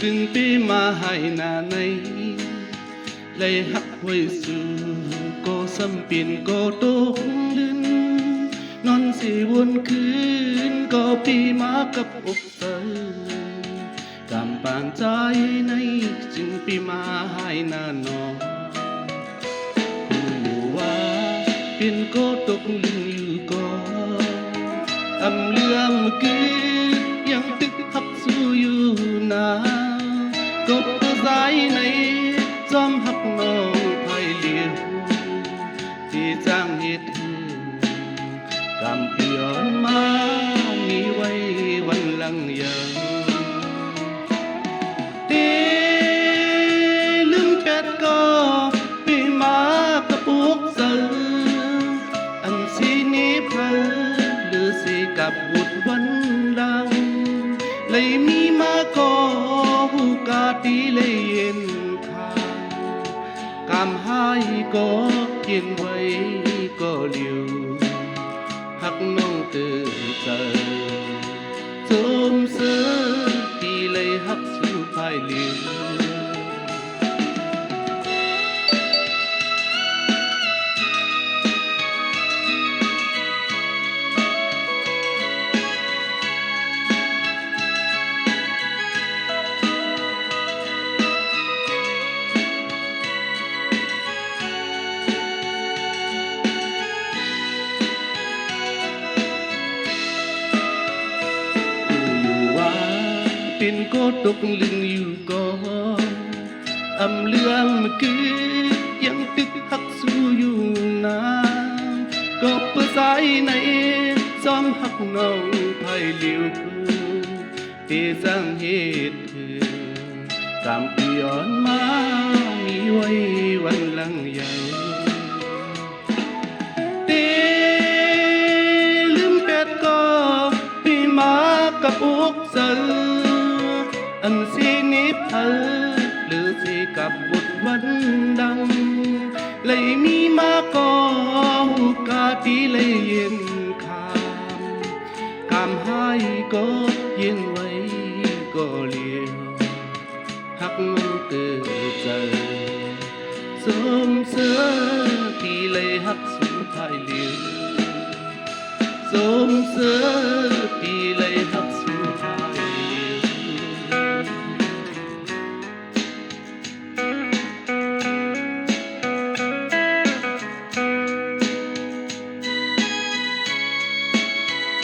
ซึ่งปีมาให้หน้าในเลยหักไว้สู่ก็ซ้ำเป็นก็ตกลืนนอนสิวนคืนก็ปีมากับอกเธอกำปางใจในจึงปีมาให้หน้านอนผู้ว่าเป็นก็ตกลืนอยู่ก็อำเลื่อมคือยังตึกหักสู้อยู่นาก็ผู้ใจในจอมหักน้องไผเลี้ยวที่จ้างเหตุกำเพียนมามีไว้วันหลังยังลืมแปดก็ปีมากับปุกเสืออันสีนี้เพลหรือสีกับบุตรวันดังเลยมีมาก็หูกาตีเลยเย็นกำให้ก็เย็นไว้ก็เลียวหักน้องตื่นใจสมเสือตีเลยหักสู่ภายเลียวเป็นก็ตกลึงอยู่ก็อำเลื่อมคือยังตึกหักสู้อยู่นาก็เพื่อสายในซ้อมหักน้องไผเลี้ยวที่สร้างเหตุกำเพียนมามีไว้วันหลังใหญ่ลืมเป็ดก็ปีมากับอกเสืออันสีนี้เพลหรือสีกับบุตรวันดังเลยมีมาก็หูกาตีเลยเย็นคำให้ก็เย็นไว้ก็เลียวหักน้องเกิดใจสมเสือที่เลยหักสู่ภายเลียวสมเสือ